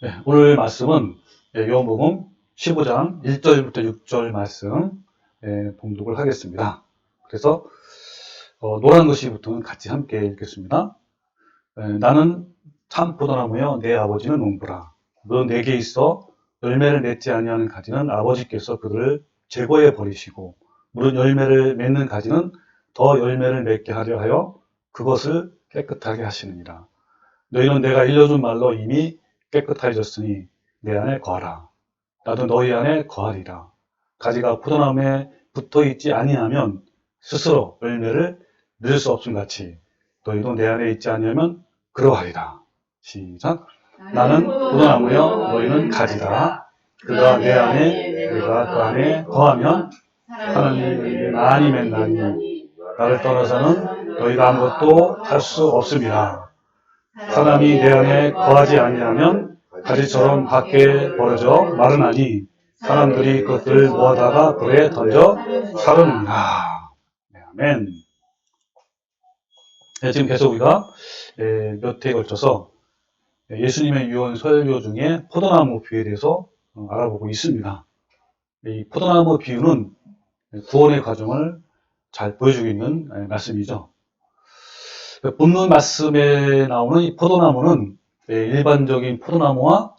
네, 오늘 말씀은 요한복음 15장 1절부터 6절 말씀 봉독을 하겠습니다. 그래서 노란 글씨부터는 같이 함께 읽겠습니다. 나는 참 포도나무여 내 아버지는 농부라. 너 내게 있어 열매를 맺지 아니하는 가지는 아버지께서 그들을 제거해 버리시고 무릇 열매를 맺는 가지는 더 열매를 맺게 하려 하여 그것을 깨끗하게 하시느니라. 너희는 내가 일러준 말로 이미 깨끗해졌으니 내 안에 거하라. 나도 너희 안에 거하리라. 가지가 포도나무에 붙어있지 아니하면 스스로 열매를 맺을 수 없음 같이 너희도 내 안에 있지 아니하면 그러하리라. 시작. 나는 포도나무여 너희는 가지다. 그가 내 안에 내가 그 안에 거하면 하나님이 많이 맺나니 나를 떠나서는 너희가 아무것도 할 수 없습니다. 사람이 내 안에 거하지 아니하면 가지처럼 밖에 버려져 마르나니 사람들이 그것들을 모아다가 불에 던져 사르느니라. 아멘. 지금 계속 우리가 몇 회에 걸쳐서 예수님의 유언 설교 중에 포도나무 비유에 대해서 알아보고 있습니다. 이 포도나무 비유는 구원의 과정을 잘 보여주고 있는 말씀이죠. 본문 말씀에 나오는 이 포도나무는 일반적인 포도나무와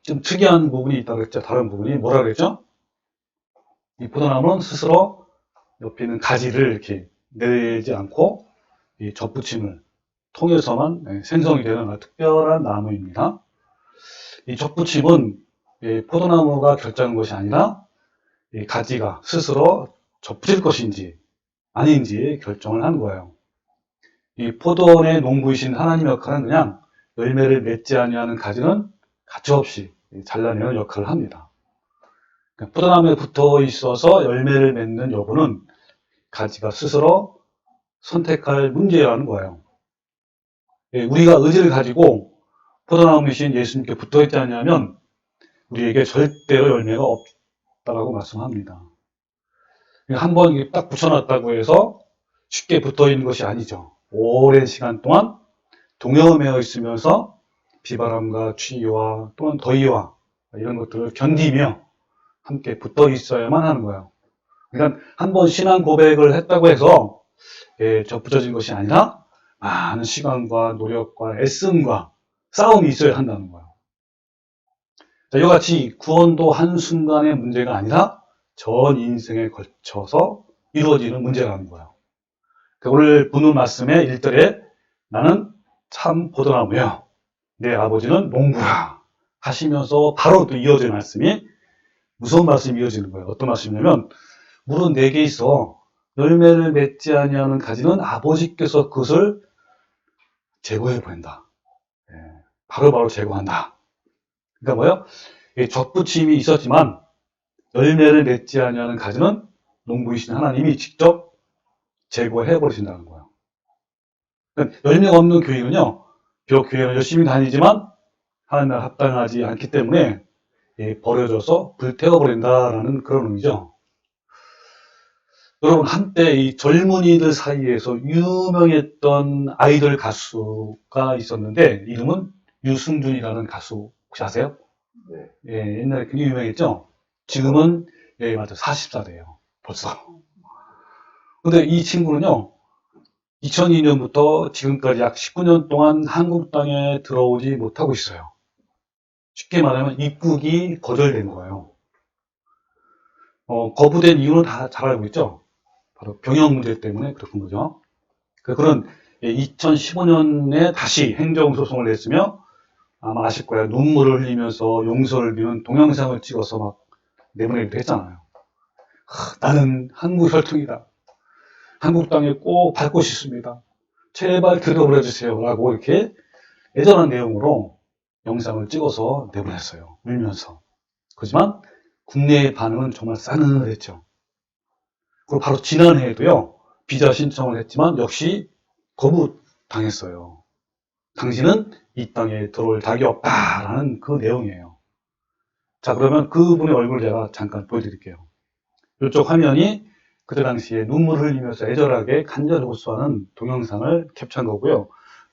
좀 특이한 부분이 있다고 했죠. 다른 부분이 뭐라 그랬죠? 이 포도나무는 스스로 옆에 있는 가지를 이렇게 내지 않고 이 접붙임을 통해서만 생성이 되는 특별한 나무입니다. 이 접붙임은 포도나무가 결정하는 것이 아니라 이 가지가 스스로 접붙일 것인지 아닌지 결정을 하는 거예요. 이 포도원의 농부이신 하나님 역할은 그냥 열매를 맺지 아니하는 가지는 가차없이 잘라내는 역할을 합니다. 포도나무에 붙어 있어서 열매를 맺는 여부는 가지가 스스로 선택할 문제라는 거예요. 우리가 의지를 가지고 포도나무이신 예수님께 붙어 있지 않냐면 우리에게 절대로 열매가 없다라고 말씀합니다. 한번 딱 붙여놨다고 해서 쉽게 붙어 있는 것이 아니죠. 오랜 시간 동안 동여매어 있으면서 비바람과 추위와 또는 더위와 이런 것들을 견디며 함께 붙어 있어야만 하는 거예요. 그러니까 한번 신앙 고백을 했다고 해서 접붙여진 것이 아니라 많은 시간과 노력과 애씀과 싸움이 있어야 한다는 거예요. 자, 이와 같이 구원도 한순간의 문제가 아니라 전 인생에 걸쳐서 이루어지는 문제라는 거예요. 오늘 본문 말씀의 1절에 나는 참 포도나무여 내 아버지는 농부라 하시면서 바로 또 이어지는 말씀이 무서운 말씀이 이어지는 거예요. 어떤 말씀이냐면 물은 내게 있어 열매를 맺지 아니하는 가지는 아버지께서 그것을 제거해 버린다. 바로바로 제거한다. 그러니까 뭐예요? 접붙임이 있었지만 열매를 맺지 아니하는 가지는 농부이신 하나님이 직접 제거해 버리신다는 거예요. 열매가 없는 교인은요, 비록 교회를 열심히 다니지만 하나님과 합당하지 않기 때문에 버려져서 불태워버린다라는 그런 의미죠. 여러분, 한때 이 젊은이들 사이에서 유명했던 아이돌 가수가 있었는데 이름은 유승준이라는 가수 혹시 아세요? 네. 옛날에 굉장히 유명했죠? 지금은 맞아 40살이에요. 벌써. 근데 이 친구는요, 2002년부터 지금까지 약 19년 동안 한국 땅에 들어오지 못하고 있어요. 쉽게 말하면 입국이 거절된 거예요. 거부된 이유는 다 잘 알고 있죠? 바로 병역 문제 때문에 그렇은 거죠. 그는 2015년에 다시 행정소송을 냈으며 아마 아실 거예요. 눈물을 흘리면서 용서를 비는 동영상을 찍어서 막 내보내기도 했잖아요. 나는 한국 혈통이다. 한국 땅에 꼭 밟고 싶습니다. 제발 들어버려 주세요. 라고 이렇게 애절한 내용으로 영상을 찍어서 내보냈어요. 울면서. 그렇지만 국내의 반응은 정말 싸늘했죠. 그리고 바로 지난해에도요. 비자 신청을 했지만 역시 거부당했어요. 당신은 이 땅에 들어올 자격이 없다라는 그 내용이에요. 자, 그러면 그분의 얼굴을 제가 잠깐 보여드릴게요. 이쪽 화면이 그때 당시에 눈물을 흘리면서 애절하게 간절히 호소하는 동영상을 캡처한 거고요.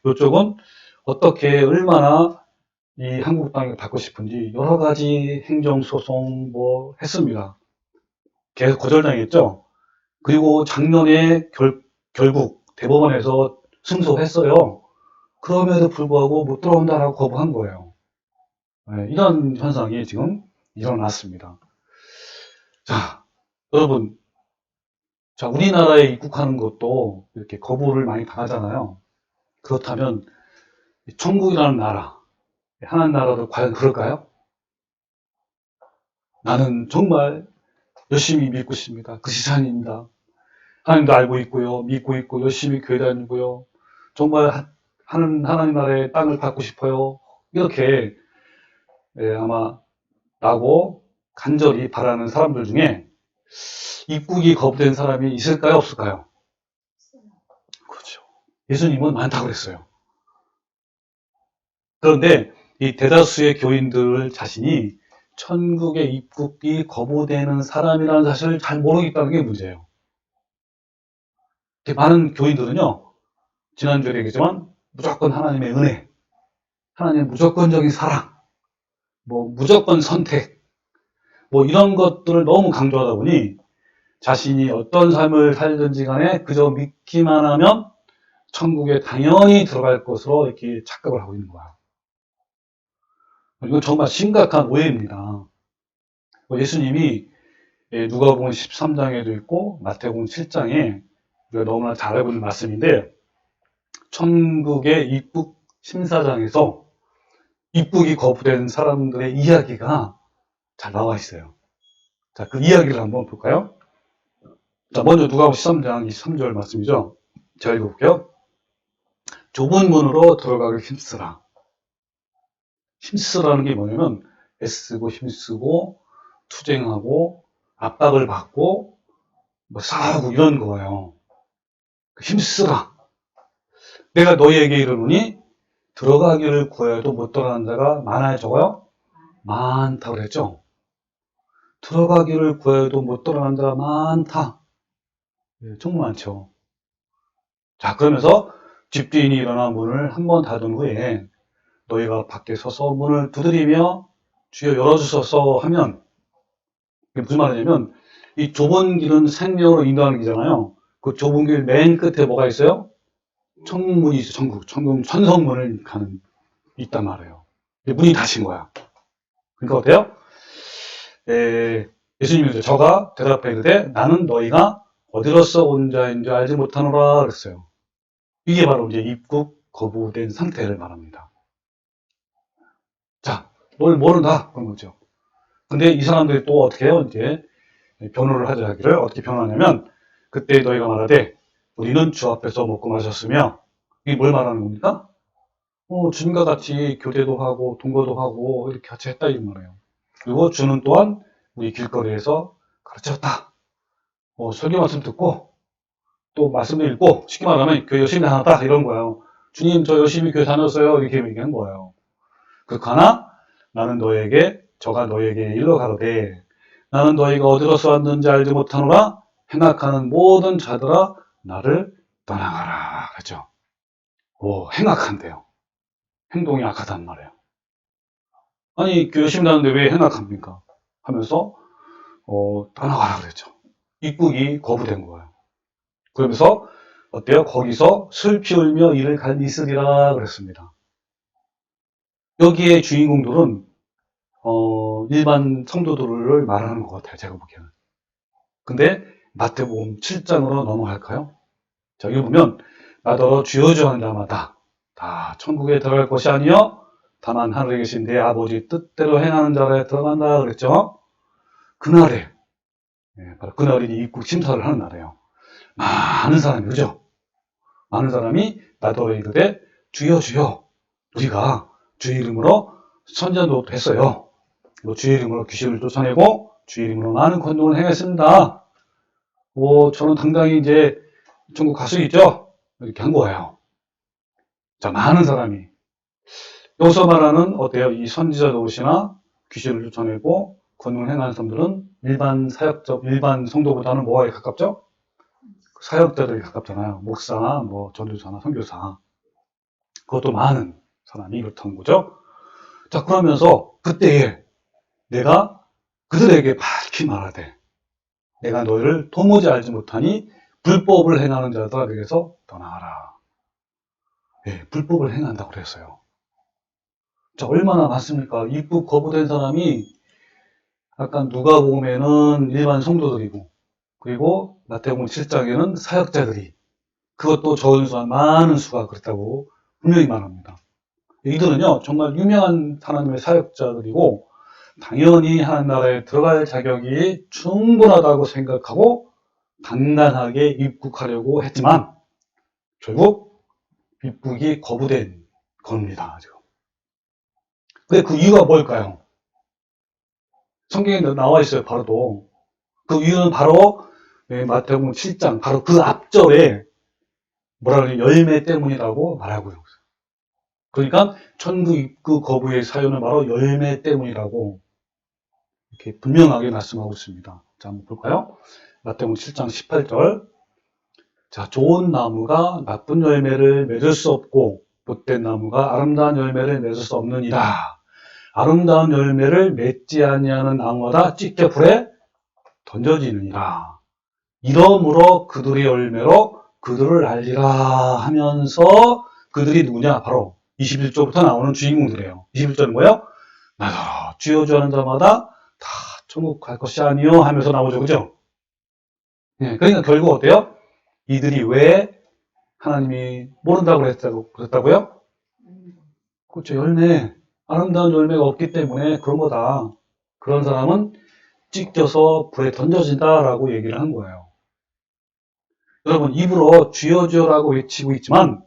이쪽은 어떻게 얼마나 이 한국 땅을 받고 싶은지 여러 가지 행정소송 뭐 했습니다. 계속 거절당했죠. 그리고 작년에 결국 대법원에서 승소했어요. 그럼에도 불구하고 못 들어온다라고 거부한 거예요. 네, 이런 현상이 지금 일어났습니다. 자, 여러분, 자, 우리나라에 입국하는 것도 이렇게 거부를 많이 당하잖아요. 그렇다면 천국이라는 나라, 하나님 나라도 과연 그럴까요? 나는 정말 열심히 믿고 있습니다. 그 시산입니다. 하나님도 알고 있고요. 믿고 있고 열심히 교회 다니고요. 정말 하나님 나라의 땅을 받고 싶어요. 이렇게 아마 라고 간절히 바라는 사람들 중에 입국이 거부된 사람이 있을까요? 없을까요? 그렇죠. 예수님은 많다고 그랬어요. 그런데 이 대다수의 교인들 자신이 천국에 입국이 거부되는 사람이라는 사실을 잘 모르고 있다는 게 문제예요. 많은 교인들은요, 지난주에 얘기했지만 무조건 하나님의 은혜, 하나님의 무조건적인 사랑, 뭐 무조건 선택, 뭐 이런 것들을 너무 강조하다 보니 자신이 어떤 삶을 살든지 간에 그저 믿기만 하면 천국에 당연히 들어갈 것으로 이렇게 착각을 하고 있는 거야. 이건 정말 심각한 오해입니다. 예수님이 누가복음 13장에도 있고 마태복음 7장에 우리가 너무나 잘 알고 있는 말씀인데 천국의 입국 심사장에서 입국이 거부된 사람들의 이야기가 잘 나와 있어요. 자, 그 이야기를 한번 볼까요? 자, 먼저 누가복음 13장 23절 말씀이죠. 제가 읽어볼게요. 좁은 문으로 들어가기 힘쓰라. 힘쓰라는 게 뭐냐면 애쓰고 힘쓰고 투쟁하고 압박을 받고 뭐 싸우고 이런 거예요. 힘쓰라. 내가 너희에게 이르노니 들어가기를 구해도 못 들어가는 자가 많아요, 적어요? 많다고 그랬죠. 들어가기를 구해도 못 들어가는 자가 많다. 정말 많죠. 자, 그러면서 집주인이 일어나 문을 한 번 닫은 후에 너희가 밖에 서서 문을 두드리며 주여 열어주소서 하면 이게 무슨 말이냐면 이 좁은 길은 생명으로 인도하는 길이잖아요. 그 좁은 길 맨 끝에 뭐가 있어요? 천국문이 있어요. 천국 천성문을 가는 있단 말이에요. 문이 닫힌 거야. 그러니까 어때요? 예수님이 저가 대답해 이르되 나는 너희가 어디로서 온 자인 줄 알지 못하노라 그랬어요. 이게 바로 이제 입국 거부된 상태를 말합니다. 자, 뭘 모른다 그런 거죠. 근데 이 사람들이 또 어떻게 해요? 이제 변호를 하자 하기를 어떻게 변호하냐면 그때 너희가 말하되 우리는 주 앞에서 먹고 마셨으며 이게 뭘 말하는 겁니까? 주님과 같이 교대도 하고 동거도 하고 이렇게 같이 했다 이 말이에요. 그리고 주는 또한 우리 길거리에서 가르쳤다. 설교 말씀 듣고 또 말씀도 읽고 쉽게 말하면 교회 열심히 다녔다 이런 거예요. 주님 저 열심히 교회 다녔어요 이렇게 얘기한 거예요. 그러나 나는 저가 너에게 일러 가로되 나는 너희가 어디로서 왔는지 알지 못하노라 행악하는 모든 자들아 나를 떠나가라 그랬죠. 행악한대요. 행동이 악하단 말이에요. 아니 열심히 다녔는데 왜 행악합니까? 하면서 떠나가라 그랬죠. 입국이 거부된 거예요. 그러면서 어때요? 거기서 슬피 울며 이를 갈미쓰리라 그랬습니다. 여기에 주인공들은 일반 성도들을 말하는 것 같아요. 제가 보기에는. 근데 마태복음 7장으로 넘어갈까요? 자, 여기 보면 나더러 주여 주여 하는 자마다 다 천국에 들어갈 것이 아니요 다만 하늘에 계신 내 아버지 뜻대로 행하는 자에 들어간다 그랬죠. 그날에 바로 그날이 입국 심사를 하는 날이에요. 많은 사람이 그죠? 많은 사람이 나더러 이르되 주여 주여 우리가 주의 이름으로 선전도 했어요. 주의 이름으로 귀신을 쫓아내고 주의 이름으로 많은 권능을 행했습니다. 저는 당당히 이제 천국 갈 수 있죠? 이렇게 한 거예요. 자, 많은 사람이. 여기서 말하는 어때요? 이 선지자 노릇이나 귀신을 쫓아내고 권능을 행하는 사람들은 일반 성도보다는 뭐에 가깝죠? 사역자들이 가깝잖아요. 목사, 전도사나 선교사. 그것도 많은 사람이 그렇다는 거죠. 자, 그러면서 그때에 내가 그들에게 밝히 말하되 내가 너희를 도무지 알지 못하니 불법을 행하는 자들에게서 떠나가라. 예, 불법을 행한다고 그랬어요. 자, 얼마나 많습니까? 입국 거부된 사람이 아까 누가복음에는 일반 성도들이고, 그리고 마태복음 7장에는 사역자들이, 그것도 적은 수와 많은 수가 그렇다고 분명히 말합니다. 이들은요, 정말 유명한 하나님의 사역자들이고, 당연히 하나님 나라에 들어갈 자격이 충분하다고 생각하고, 단단하게 입국하려고 했지만, 결국 입국이 거부된 겁니다. 지금. 근데 그 이유가 뭘까요? 성경에 나와 있어요, 바로도. 그 이유는 바로 마태복음 7장, 바로 그 앞절에 뭐라 그래요? 열매 때문이라고 말하고 있어요. 그러니까 천국 입국 거부의 사유는 바로 열매 때문이라고 이렇게 분명하게 말씀하고 있습니다. 자, 한번 볼까요? 마태복음 7장 18절. 자, 좋은 나무가 나쁜 열매를 맺을 수 없고 못된 나무가 아름다운 열매를 맺을 수 없느니라. 아름다운 열매를 맺지 아니하는 나무마다 찢겨 불에 던져지느니라. 이러므로 그들의 열매로 그들을 알리라 하면서 그들이 누구냐? 바로 21절부터 나오는 주인공들이에요. 21절은 뭐예요? 나더러 주여 주여 하는 자마다 다 천국 갈 것이 아니요 하면서 나오죠. 그죠? 네, 그러니까 결국 어때요? 이들이 왜 하나님이 모른다고 그랬다고요? 그렇죠. 열매, 아름다운 열매가 없기 때문에 그런 거다. 그런 사람은 찢겨서 불에 던져진다라고 얘기를 한 거예요. 여러분, 입으로 주여 주여라고 외치고 있지만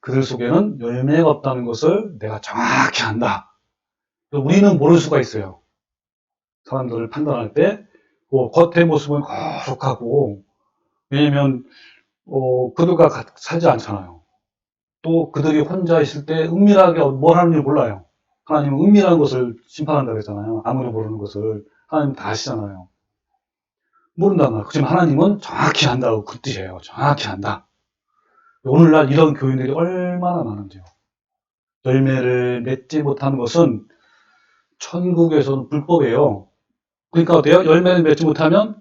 그들 속에는 열매가 없다는 것을 내가 정확히 안다. 우리는 모를 수가 있어요. 사람들을 판단할 때 겉의 모습은 거룩하고, 왜냐면 그들과 살지 않잖아요. 또 그들이 혼자 있을 때 은밀하게 뭘 하는지 몰라요. 하나님은 은밀한 것을 심판한다고 했잖아요. 아무도 모르는 것을 하나님 다 아시잖아요. 모른단 말이에요. 그렇지만 하나님은 정확히 안다고 그 뜻이에요. 정확히 안다. 오늘날 이런 교인들이 얼마나 많은지요. 열매를 맺지 못하는 것은 천국에서는 불법이에요. 그러니까 어때요? 열매를 맺지 못하면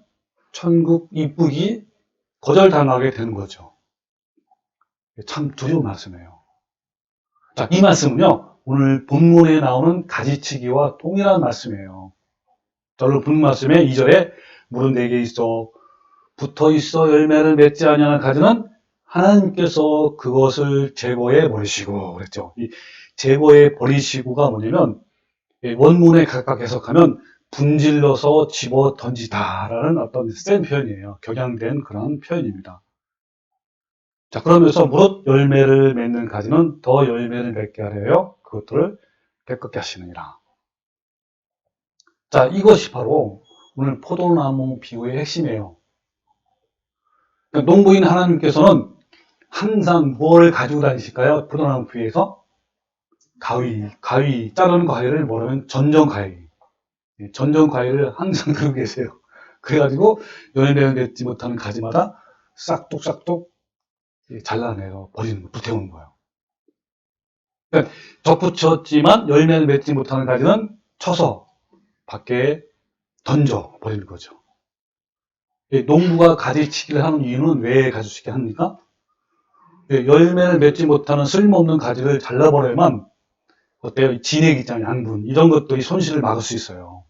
천국 입국이 거절당하게 되는 거죠. 참 두려운 말씀이에요. 자, 이 말씀은요, 오늘 본문에 나오는 가지치기와 동일한 말씀이에요. 오늘 본문 말씀에 2절에 물은 내게 있어 붙어 있어 열매를 맺지 아니하는 가지는 하나님께서 그것을 제거해 버리시고 그랬죠. 이 제거해 버리시고가 뭐냐면 원문에 각각 해석하면 분질러서 집어 던지다라는 어떤 센 표현이에요. 격양된 그런 표현입니다. 자, 그러면서 무릇 열매를 맺는 가지는 더 열매를 맺게 하려요. 그것들을 깨끗게 하시느니라. 자, 이것이 바로 오늘 포도나무 비유의 핵심이에요. 그러니까 농부인 하나님께서는 항상 뭘 가지고 다니실까요? 포도나무 비유에서 가위, 자르는 가위를 뭐라면 전정가위. 전정가위를 항상 들고 계세요. 그래가지고 열매를 맺지 못하는 가지마다 싹둑싹둑 잘라내서 버리는 거, 불태우는 거예요. 그러니까 덧붙였지만 열매를 맺지 못하는 가지는 쳐서 밖에 던져 버리는 거죠. 농부가 가지치기를 하는 이유는 왜 가지치기 합니까? 열매를 맺지 못하는 쓸모없는 가지를 잘라버려야만 어때요? 진액 있잖아요, 양분. 이런 것들이 손실을 막을 수 있어요.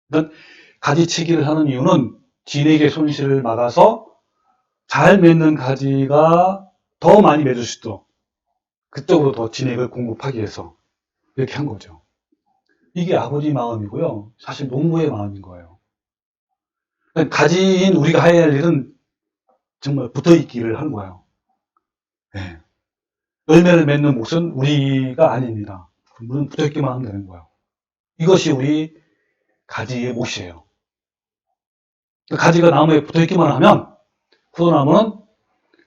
그러니까 가지치기를 하는 이유는 진액의 손실을 막아서 잘 맺는 가지가 더 많이 맺을 수 있도록 그쪽으로 더 진액을 공급하기 위해서 이렇게 한 거죠. 이게 아버지 마음이고요. 사실 농부의 마음인 거예요. 그러니까 가지인 우리가 해야 할 일은 정말 붙어있기를 하는 거예요. 네. 열매를 맺는 몫은 우리가 아닙니다. 물은 붙어있기만 하면 되는 거예요. 이것이 우리 가지의 몫이에요. 가지가 나무에 붙어있기만 하면 포도나무는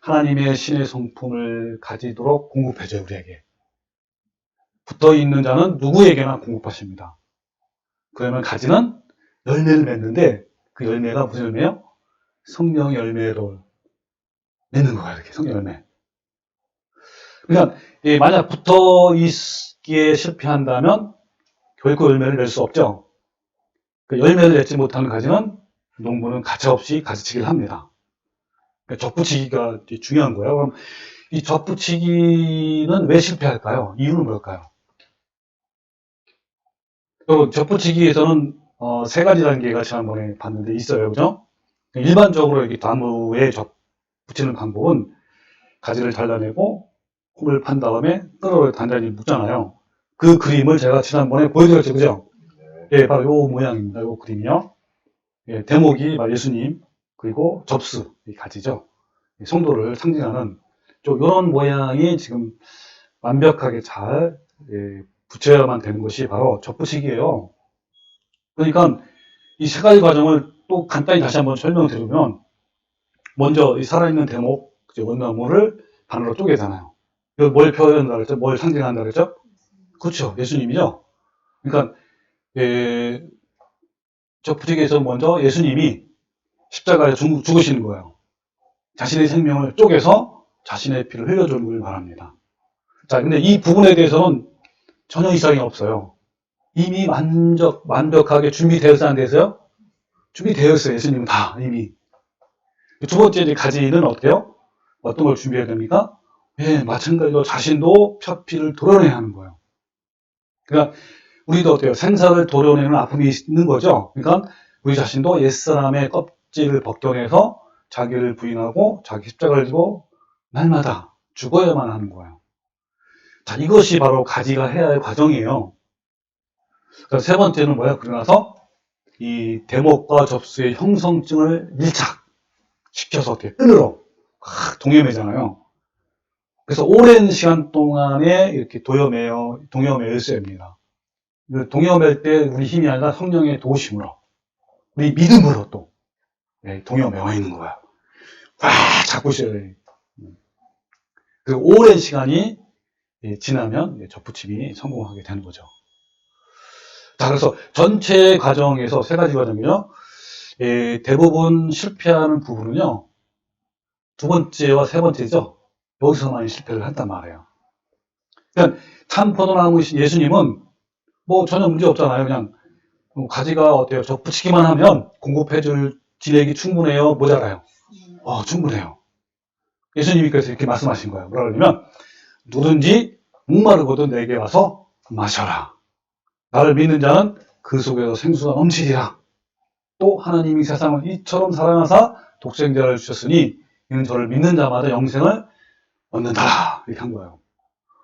하나님의 신의 성품을 가지도록 공급해줘요, 우리에게. 붙어있는 자는 누구에게나 공급하십니다. 그러면 가지는 열매를 맺는데 그 열매가 무슨 열매예요? 성령 열매로 맺는 거야, 이렇게 성령 열매. 그러니까 만약 짓기에 실패한다면 결코 열매를 낼 수 없죠. 그 열매를 맺지 못하는 가지는 농부는 가차없이 가지치기를 합니다. 그러니까 접붙이기가 중요한 거예요. 그럼 이 접붙이기는 왜 실패할까요? 이유는 뭘까요? 접붙이기에서는 세 가지 단계가 지난번에 봤는데 있어요. 그죠? 일반적으로 이렇게 나무에 붙이는 방법은 가지를 잘라내고 홈을 판 다음에 끈을 단단히 묶잖아요. 그 그림을 제가 지난번에 보여드렸죠. 그죠? 예, 바로 요 모양입니다. 요 그림이요. 예, 대목이 예수님, 그리고 접수, 이 가지죠. 성도를 상징하는 이런 모양이 지금 완벽하게 잘 붙여야만 되는 것이 바로 접붙이기예요. 그러니까 이 세 가지 과정을 또 간단히 다시 한번 설명드리면, 먼저 이 살아있는 대목, 원나무를 반으로 쪼개잖아요. 뭘 표현한다 그랬죠? 뭘 상징한다 그랬죠? 그렇죠. 예수님이죠. 그러니까 접붙이기에서 먼저 예수님이 십자가에 죽으시는 거예요. 자신의 생명을 쪼개서 자신의 피를 흘려주는 걸 말합니다. 자, 근데 이 부분에 대해서는 전혀 이상이 없어요. 이미 완벽하게 준비되었어요, 안 되었어요? 준비되었어요, 예수님은 다, 이미. 두 번째, 이제 가지는 어때요? 어떤 걸 준비해야 됩니까? 예, 마찬가지로 자신도 피를 도려내야 하는 거예요. 그러니까, 우리도 어때요? 생사를 도려내는 아픔이 있는 거죠? 그러니까, 우리 자신도 옛사람의 껍질을 벗겨내서 자기를 부인하고 자기 십자가를 지고 날마다 죽어야만 하는 거예요. 자, 이것이 바로 가지가 해야 할 과정이에요. 세 번째는 뭐야? 그러나서 이 대목과 접수의 형성증을 밀착시켜서 어떻게 끈으로 동여매잖아요. 그래서 오랜 시간 동안에 이렇게 동여매였어야 합니다. 동여맬 때 우리 힘이 아니라 성령의 도우심으로, 우리 믿음으로 또 동여매어 있는 거야. 꽉 잡고 있어야 돼. 그리고 오랜 시간이 지나면 접붙임이 성공하게 되는 거죠. 자, 그래서 전체 과정에서 세 가지 과정이요. 대부분 실패하는 부분은요, 두 번째와 세 번째죠. 여기서만 실패를 한단 말이에요. 그러니까 참 포도나무이신 예수님은 뭐 전혀 문제 없잖아요. 그냥 가지가 어때요? 접붙이기만 하면 공급해줄 진액이 충분해요? 모자라요? 충분해요. 예수님이 그래서 이렇게 말씀하신 거예요. 뭐라 그러냐면, 누든지 목마르거든 내게 와서 마셔라. 나를 믿는 자는 그 속에서 생수가 넘치리라. 또 하나님이 세상을 이처럼 사랑하사 독생자를 주셨으니 이는 저를 믿는 자마다 영생을 얻는다. 이렇게 한 거예요.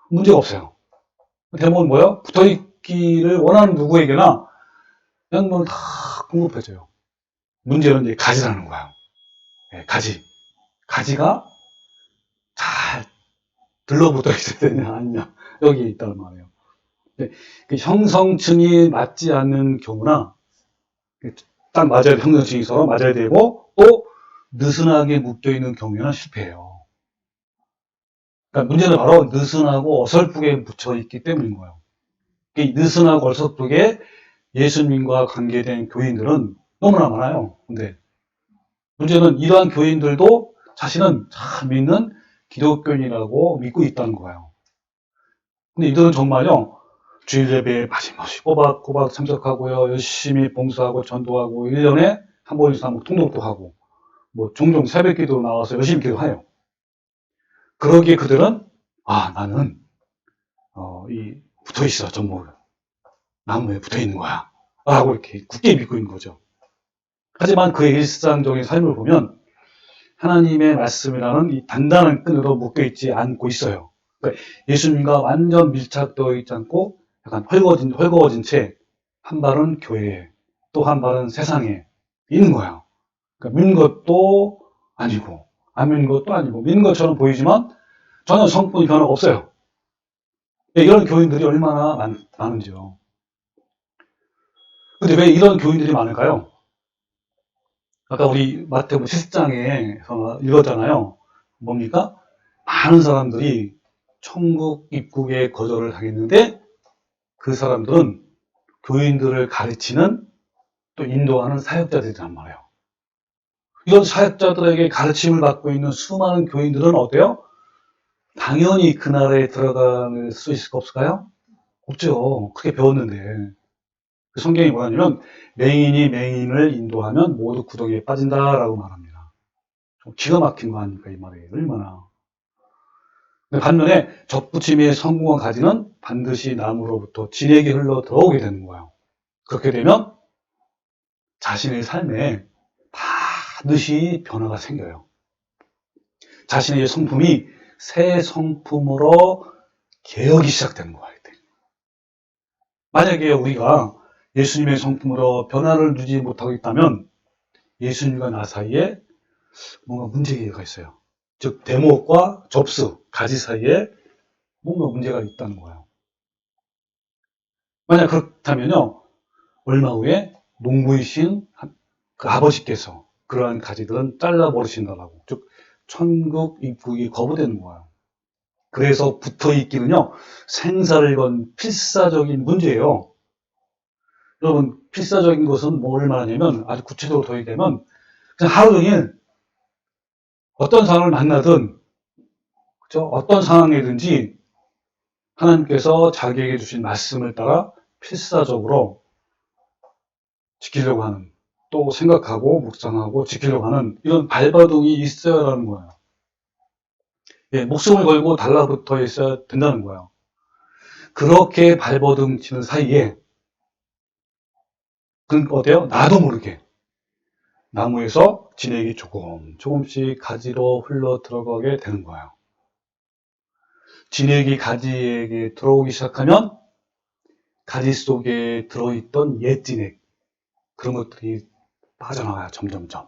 문제가 없어요. 대목은 뭐예요? 붙어있기를 원하는 누구에게나 그냥 뭐 다 공급해줘요. 문제는 이제 가지라는 거예요. 가지. 가지가 잘 들러붙어 있어야 되냐, 아니냐. 여기 있단 말이에요. 그 형성층이 맞지 않는 경우나, 딱 맞아야 돼, 형성층이 서로 맞아야 되고, 또 느슨하게 묶여있는 경우에는 실패해요. 그러니까 문제는 바로 느슨하고 어설프게 붙여있기 때문인 거예요. 이 느슨하고 어설프게 예수님과 관계된 교인들은 너무나 많아요. 근데 문제는 이러한 교인들도 자신은 잘 믿는 기독교인이라고 믿고 있다는 거예요. 근데 이들은 정말요, 주일 예배에 빠짐없이 꼬박꼬박 참석하고요, 열심히 봉사하고 전도하고, 1년에 한 번 이상 통독도 하고, 뭐 종종 새벽 기도 나와서 열심히 기도해요. 그러기에 그들은, 나는 붙어 있어, 전부 나무에 붙어 있는 거야 라고 이렇게 굳게 믿고 있는 거죠. 하지만 그의 일상적인 삶을 보면 하나님의 말씀이라는 이 단단한 끈으로 묶여 있지 않고 있어요. 그러니까 예수님과 완전 밀착되어 있지 않고 약간 헐거워진 채 한 발은 교회에, 또 한 발은 세상에 있는 거예요. 그러니까 믿는 것도 아니고 안 믿는 것도 아니고, 믿는 것처럼 보이지만 전혀 성품이 변화가 없어요. 이런 교인들이 얼마나 많은지요. 근데 왜 이런 교인들이 많을까요? 아까 우리 마태복음 7장에서 읽었잖아요. 뭡니까? 많은 사람들이 천국 입국에 거절을 당했는데, 그 사람들은 교인들을 가르치는, 또 인도하는 사역자들이란 말이에요. 이런 사역자들에게 가르침을 받고 있는 수많은 교인들은 어때요? 당연히 그 나라에 들어갈 수 있을까 없을까요? 없죠. 그렇게 배웠는데. 그 성경이 뭐냐면 맹인이 맹인을 인도하면 모두 구덩이에 빠진다라고 말합니다. 좀 기가 막힌 거 아닙니까 이 말이 얼마나. 근데 반면에 접붙임이 성공한 가지는 반드시 나무로부터 진액이 흘러 들어오게 되는 거예요. 그렇게 되면 자신의 삶에 반드시 변화가 생겨요. 자신의 성품이 새 성품으로 개혁이 시작되는 거예요. 만약에 우리가 예수님의 성품으로 변화를 누리지 못하고 있다면 예수님과 나 사이에 뭔가 문제가 있어요. 즉 대목과 접수, 가지 사이에 뭔가 문제가 있다는 거예요. 만약 그렇다면요, 얼마 후에 농부이신 그 아버지께서 그러한 가지들은 잘라버리신다라고, 즉 천국 입국이 거부되는 거예요. 그래서 붙어있기는요, 생사를 건 필사적인 문제예요. 여러분, 필사적인 것은 뭘 말하냐면, 아주 구체적으로 더 얘기하면, 그냥 하루 종일 어떤 사람을 만나든, 그죠? 어떤 상황이든지 하나님께서 자기에게 주신 말씀을 따라 필사적으로 지키려고 하는, 또 생각하고 묵상하고 지키려고 하는 이런 발버둥이 있어야 하는 거예요. 예, 목숨을 걸고 달라붙어 있어야 된다는 거예요. 그렇게 발버둥 치는 사이에, 어때요? 나도 모르게 나무에서 진액이 조금씩 가지로 흘러 들어가게 되는 거예요. 진액이 가지에게 들어오기 시작하면 가지 속에 들어있던 옛 진액, 그런 것들이 빠져나가요. 점점점.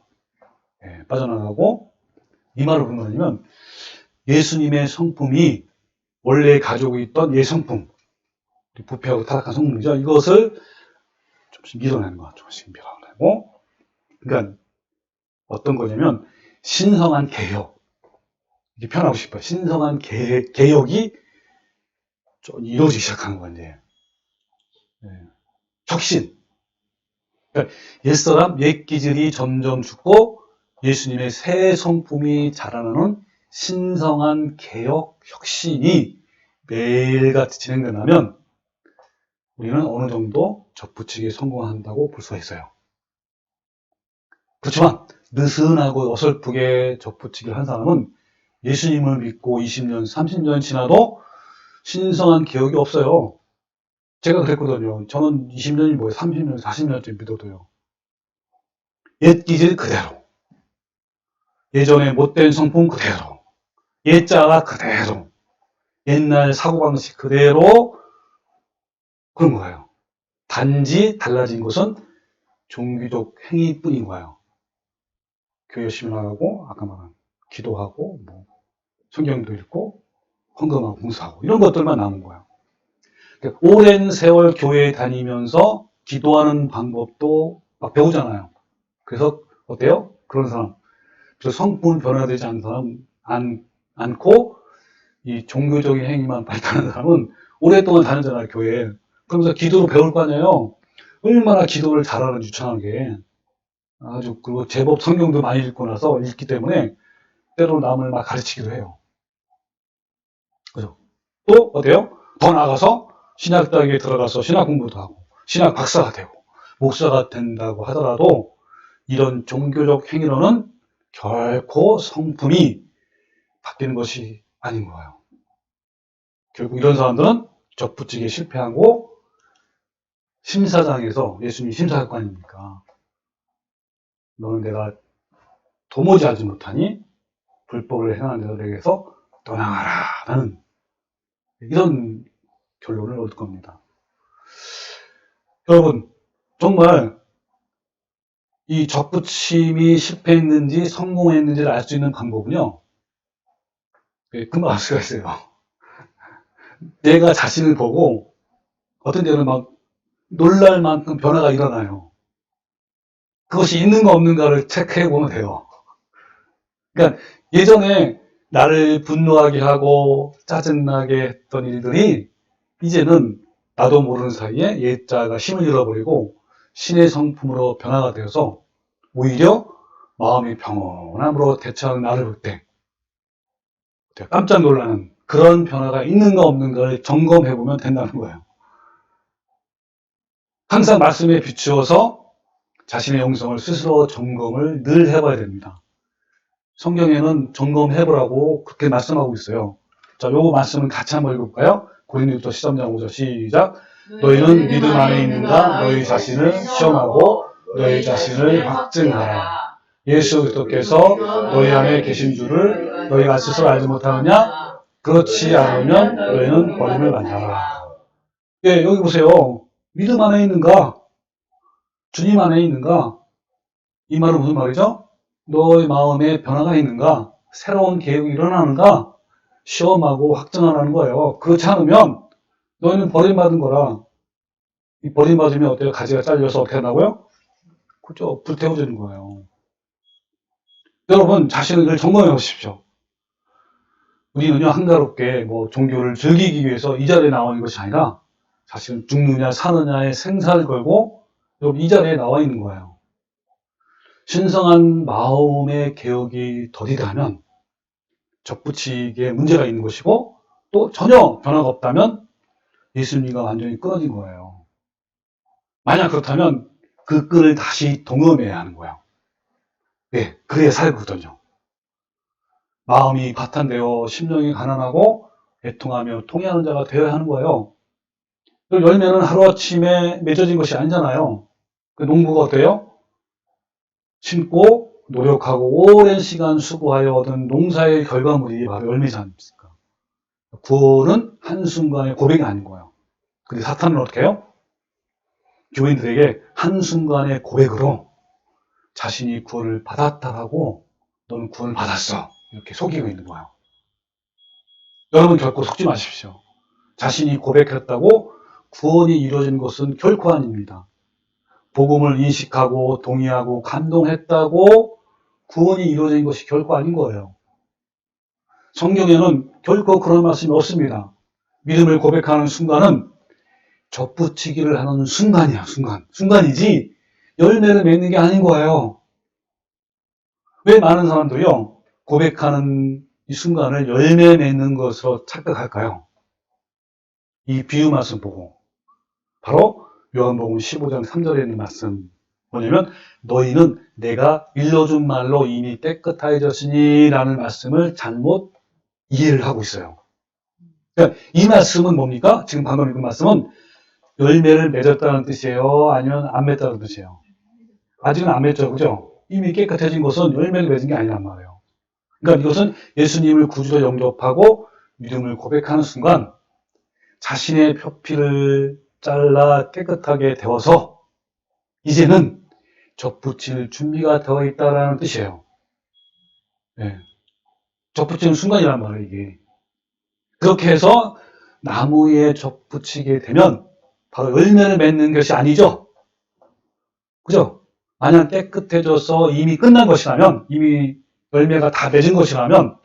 예, 빠져나가고, 이 말을 무슨 말이냐면 예수님의 성품이 원래 가지고 있던 옛 성품, 부패하고 타락한 성품이죠. 이것을 조금씩 밀어내는 거야. 조금씩 밀어내고. 그러니까 어떤 거냐면 신성한 개혁. 이게 표현하고 싶어요. 신성한 개혁이 좀 이루어지기 시작하는 거야, 이제. 네. 혁신. 그러니까 옛사람, 옛 기질이 점점 죽고 예수님의 새 성품이 자라나는 신성한 개혁, 혁신이 매일같이 진행된다면 우리는 어느 정도 접붙이기에 성공한다고 볼 수가 있어요. 그렇지만 느슨하고 어설프게 접붙이기를 한 사람은 예수님을 믿고 20년, 30년 지나도 신성한 개혁이 없어요. 제가 그랬거든요. 저는 20년이 뭐예요? 30년, 40년째 믿어도요. 옛 기질 그대로. 예전에 못된 성품 그대로. 옛자가 그대로. 옛날 사고방식 그대로 그런 거예요. 단지 달라진 것은 종교적 행위뿐인 거예요. 교회 열심히 나가고, 아까 말한 기도하고, 성경도 읽고, 헌금하고, 봉사하고, 이런 것들만 남은 거예요. 그러니까 오랜 세월 교회에 다니면서 기도하는 방법도 막 배우잖아요. 그래서 어때요? 그런 사람, 성품 변화되지 않는 사람 않고 이 종교적인 행위만 발달하는 사람은 오랫동안 다니잖아요, 교회에. 그러면서 기도로 배울 거 아니에요. 얼마나 기도를 잘하는 유창하게. 아주, 그리고 제법 성경도 많이 읽기 때문에 때로 남을 막 가르치기도 해요. 그죠? 또 어때요? 더 나아가서 신학대학에 들어가서 신학 공부도 하고 신학 박사가 되고 목사가 된다고 하더라도 이런 종교적 행위로는 결코 성품이 바뀌는 것이 아닌 거예요. 결국 이런 사람들은 접붙이기에 실패하고 심사장에서, 예수님이 심사관이니까 너는 내가 도무지 알지 못하니 불법을 행하는 자들에게서 떠나가라 라는 이런 결론을 얻을 겁니다. 여러분, 정말 이 접붙임이 실패했는지 성공했는지를 알 수 있는 방법은요, 금방 알 수가 있어요. 내가 자신을 보고 어떤 때는 막 놀랄 만큼 변화가 일어나요. 그것이 있는가 없는가를 체크해 보면 돼요. 그러니까 예전에 나를 분노하게 하고 짜증나게 했던 일들이 이제는 나도 모르는 사이에 옛자가 힘을 잃어버리고 신의 성품으로 변화가 되어서 오히려 마음이 평온함으로 대처하는 나를 볼 때 깜짝 놀라는 그런 변화가 있는가 없는가를 점검해 보면 된다는 거예요. 항상 말씀에 비추어서 자신의 영성을 스스로 점검을 늘 해봐야 됩니다. 성경에는 점검해보라고 그렇게 말씀하고 있어요. 자, 요거 말씀은 같이 한번 읽어볼까요? 고린도후서 13장 5절 시작. 너희는 믿음 안에 있는가? 너희 자신을 시험하고 너희 자신을 확증하라. 예수 그리스도께서 너희 안에 계신 줄을 너희가 스스로 알지 못하느냐? 그렇지 않으면 너희는 버림을 받아라. 예, 여기 보세요. 믿음 안에 있는가? 주님 안에 있는가? 이 말은 무슨 말이죠? 너의 마음에 변화가 있는가? 새로운 계획이 일어나는가? 시험하고 확증하라는 거예요. 그렇지 않으면 너희는 버림받은 거라. 이 버림받으면 어때요? 가지가 잘려서 어떻게 하나고요? 그죠? 불태워지는 거예요. 여러분, 자신을 늘 점검해 보십시오. 우리는요, 한가롭게 종교를 즐기기 위해서 이 자리에 나와 있는 것이 아니라 자신은 죽느냐 사느냐에 생사를 걸고 여러분 이 자리에 나와 있는 거예요. 신성한 마음의 개혁이 더디다면 접붙이기에 문제가 있는 것이고 또 전혀 변화가 없다면 예수님과 완전히 끊어진 거예요. 만약 그렇다면 그 끈을 다시 동음해야 하는 거예요. 네, 그래야 살거든요. 마음이 파탄되어 심령이 가난하고 애통하며 통회하는 자가 되어야 하는 거예요. 그 열매는 하루아침에 맺어진 것이 아니잖아요. 그 농부가 어때요? 심고 노력하고 오랜 시간 수고하여 얻은 농사의 결과물이 바로 열매지 않습니까? 구원은 한순간의 고백이 아닌 거예요. 근데 사탄은 어떻게 해요? 교인들에게 한순간의 고백으로 자신이 구원을 받았다라고 너는 구원을 받았어. 이렇게 속이고 있는 거예요. 여러분 결코 속지 마십시오. 자신이 고백했다고 구원이 이루어진 것은 결코 아닙니다. 복음을 인식하고 동의하고 감동했다고 구원이 이루어진 것이 결코 아닌 거예요. 성경에는 결코 그런 말씀이 없습니다. 믿음을 고백하는 순간은 접붙이기를 하는 순간이야, 순간이지 열매를 맺는 게 아닌 거예요. 왜 많은 사람들이요, 고백하는 이 순간을 열매 맺는 것으로 착각할까요? 이 비유 말씀 보고 바로 요한복음 15장 3절에 있는 말씀 뭐냐면 너희는 내가 일러준 말로 이미 깨끗해졌으니 라는 말씀을 잘못 이해를 하고 있어요. 그러니까 이 말씀은 뭡니까? 지금 방금 읽은 말씀은 열매를 맺었다는 뜻이에요? 아니면 안 맺었다는 뜻이에요? 아직은 안 맺죠, 그죠? 이미 깨끗해진 것은 열매를 맺은 게 아니란 말이에요. 그러니까 이것은 예수님을 구주로 영접하고 믿음을 고백하는 순간 자신의 표피를 잘라 깨끗하게 데워서 이제는 접붙일 준비가 되어 있다는 뜻이에요. 네. 접붙이는 순간이란 말이에요, 이게. 그렇게 해서 나무에 접붙이게 되면 바로 열매를 맺는 것이 아니죠. 그죠? 만약 깨끗해져서 이미 끝난 것이라면, 이미 열매가 다 맺은 것이라면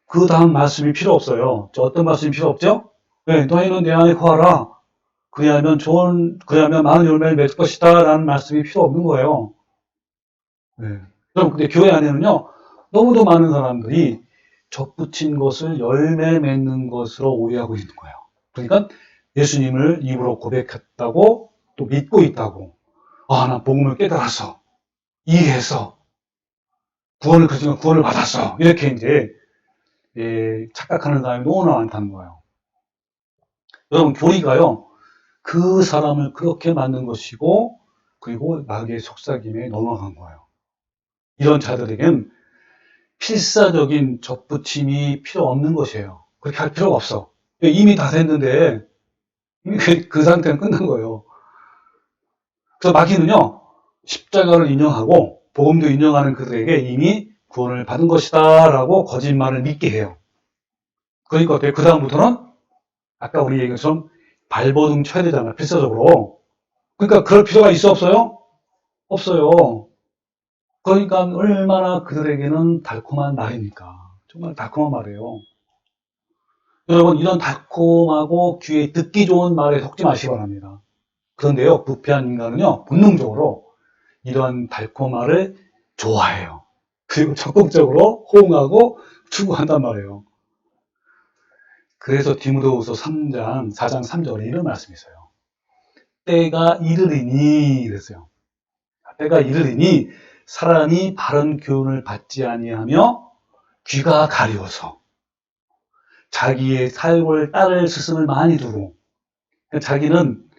그 다음 말씀이 필요 없어요. 어떤 말씀이 필요 없죠? 네, 너희는 내 안에 거하라. 그리하면 많은 열매를 맺을 것이다 라는 말씀이 필요 없는 거예요. 네. 그럼 근데 교회 안에는요, 너무도 많은 사람들이 접붙인 것을 열매 맺는 것으로 오해하고 있는 거예요. 그러니까 예수님을 입으로 고백했다고 또 믿고 있다고, 나 복음을 깨달았어, 이해해서 구원을 받았어, 이렇게 이제 착각하는 사람이 너무나 많다는 거예요. 여러분, 교리가요, 그 사람을 그렇게 만든 것이고, 그리고 마귀의 속삭임에 넘어간 거예요. 이런 자들에겐 필사적인 접붙임이 필요 없는 것이에요. 그렇게 할 필요가 없어. 이미 다 됐는데, 이미 그 상태는 끝난 거예요. 그래서 마귀는요, 십자가를 인정하고, 복음도 인정하는 그들에게 이미 구원을 받은 것이다 라고 거짓말을 믿게 해요. 그러니까 어때요? 그 다음부터는 아까 우리 얘기한 것처럼 발버둥 쳐야 되잖아요, 필사적으로. 그러니까 그럴 필요가 있어, 없어요? 없어요. 그러니까 얼마나 그들에게는 달콤한 말입니까? 정말 달콤한 말이에요. 여러분, 이런 달콤하고 귀에 듣기 좋은 말에 속지 마시기 바랍니다. 그런데요, 부패한 인간은요, 본능적으로 이러한 달콤한 말을 좋아해요. 그리고 적극적으로 호응하고 추구한단 말이에요. 그래서 디모데후서 4장 3절에 이런 말씀이 있어요. 때가 이르리니 그랬어요. 때가 이르리니 사람이 바른 교훈을 받지 아니하며 귀가 가려워서 자기의 사욕을 따를 스승을 많이 두고 자기는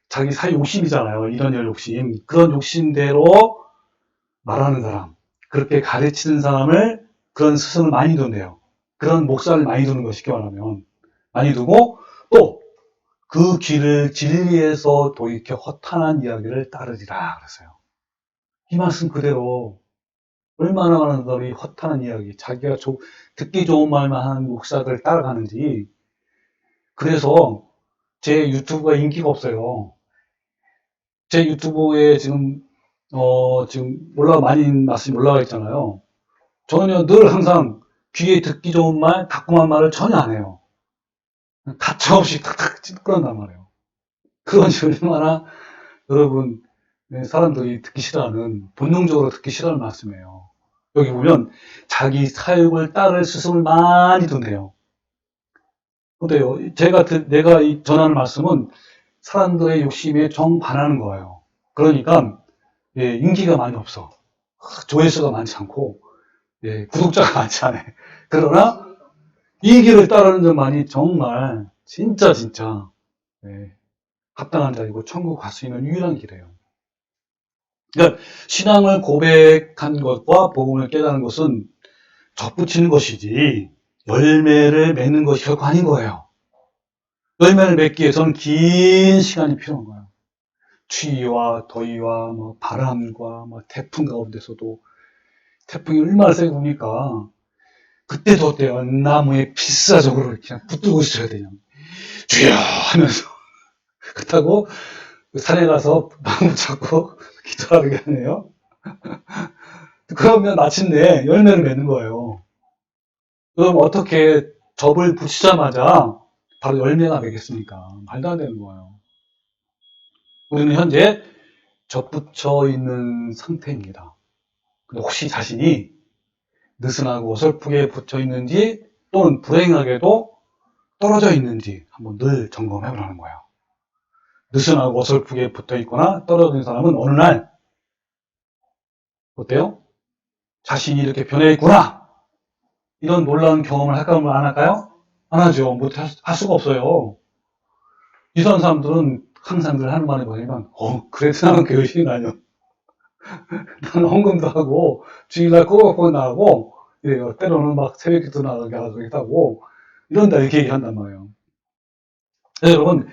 자기 사욕 욕심이잖아요. 이런 욕심. 그런 욕심대로 말하는 사람, 그렇게 가르치는 사람을 그런 스승을 많이 둔대요. 그런 목사를 많이 두는 거 쉽게 말하면 많이 두고 또 그 귀를 진리에서 돌이켜 허탄한 이야기를 따르리라 그랬어요. 이 말씀 그대로 얼마나 많은 사람이 허탄한 이야기, 자기가 듣기 좋은 말만 하는 목사들을 따라가는지. 그래서 제 유튜브가 인기가 없어요. 제 유튜브에 지금 많이 말씀이 올라가 있잖아요. 저는요, 늘 항상 귀에 듣기 좋은 말, 달콤한 말을 전혀 안 해요. 가차없이 탁탁 끌어낸단 말이에요. 그것이 얼마나 여러분, 사람들이 듣기 싫어하는, 본능적으로 듣기 싫어하는 말씀이에요. 여기 보면 자기 사욕을 따를 스승을 많이 둔대요. 근데요, 내가 전하는 말씀은 사람들의 욕심에 정반하는 거예요. 그러니까, 인기가 많이 없어. 조회수가 많지 않고, 구독자가 많지 않아. 그러나, 이 길을 따르는 자만이 정말, 진짜, 합당한 자이고, 천국 갈 수 있는 유일한 길이에요. 그러니까, 신앙을 고백한 것과 복음을 깨닫는 것은 접붙이는 것이지, 열매를 맺는 것이 결코 아닌 거예요. 열매를 맺기 위해서는 긴 시간이 필요한 거예요. 추위와 더위와 바람과 태풍 가운데서도 태풍이 얼마나 세게 부니까 그때도 어때요? 나무에 필사적으로 그냥 붙들고 있어야 돼요. 주여 하면서 그렇다고 산에 가서 나무 잡고 기도하게 하네요. 그러면 마침내 열매를 맺는 거예요. 그럼 어떻게 접을 붙이자마자 바로 열매가 맺겠습니까? 말도 안 되는 거예요. 우리는 현재 접붙여 있는 상태입니다. 근데 혹시 자신이 느슨하고 어설프게 붙여 있는지 또는 불행하게도 떨어져 있는지 한번 늘 점검해 보라는 거예요. 느슨하고 어설프게 붙어 있거나 떨어져 있는 사람은 어느 날 어때요? 자신이 이렇게 변해 있구나. 이런 놀라운 경험을 할까요? 안 할까요? 안 하죠. 할 수가 없어요. 이런 사람들은 항상 늘 하는 말이 뭐냐면 그래도 나는 교회 신이 아니야. 나는 헌금도 하고 주일날 꼬박꼬박 나가고 때로는 막 새벽기도 나가기도 하고 이런다 이렇게 얘기한단 말이에요. 여러분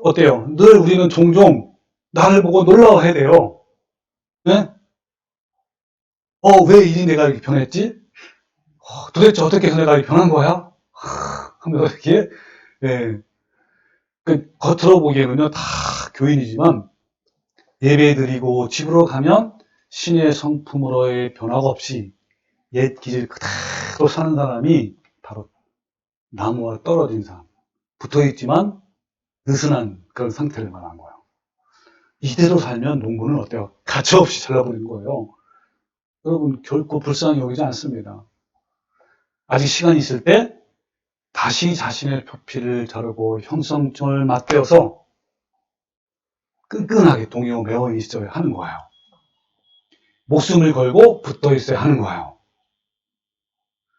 어때요? 늘 우리는 종종 나를 보고 놀라워해야 돼요. 네? 왜 이리 내가 이렇게 변했지? 도대체 어떻게 해서 내가 이렇게 변한 거야? 하면서 이렇게 겉으로 보기에는요 다 교인이지만 예배 드리고 집으로 가면 신의 성품으로의 변화가 없이 옛 기질 그대로 사는 사람이 바로 나무와 떨어진 사람, 붙어있지만 느슨한 그런 상태를 말하는 거예요. 이대로 살면 농부는 어때요? 가차없이 잘라버리는 거예요. 여러분 결코 불쌍히 여기지 않습니다. 아직 시간이 있을 때 다시 자신의 표피를 자르고 형성증을 맞대어서 끈끈하게 동요 매어 있어야 하는 거예요. 목숨을 걸고 붙어 있어야 하는 거예요.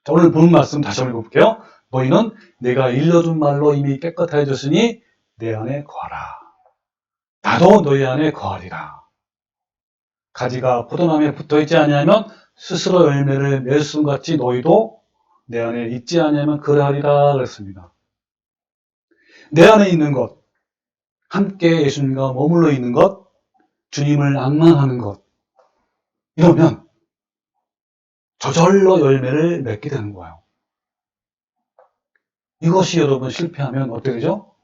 자, 오늘 본 말씀 다시 한번 읽어볼게요. 너희는 내가 일러준 말로 이미 깨끗해졌으니 내 안에 거하라. 나도 너희 안에 거하리라. 가지가 포도나무에 붙어있지 아니하면 스스로 열매를 맺음같이 너희도 내 안에 있지 아니하면 그러하리라 그랬습니다. 내 안에 있는 것, 함께 예수님과 머물러 있는 것, 주님을 앙망하는 것, 이러면 저절로 열매를 맺게 되는 거예요. 이것이 여러분 실패하면 어떻게 되죠?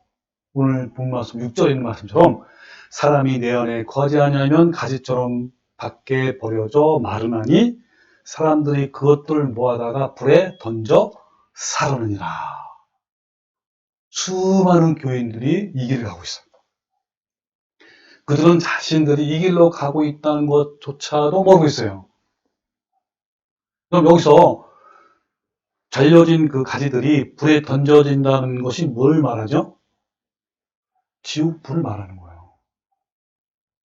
오늘 본 말씀 6절에 있는 말씀처럼 사람이 내 안에 거하지 아니하면 가지처럼 밖에 버려져 마르나니 사람들이 그것들 모아다가 불에 던져 사르느니라. 수많은 교인들이 이 길을 가고 있어요. 그들은 자신들이 이 길로 가고 있다는 것조차도 모르고 있어요. 그럼 여기서 잘려진 그 가지들이 불에 던져진다는 것이 뭘 말하죠? 지옥불을 말하는 거예요.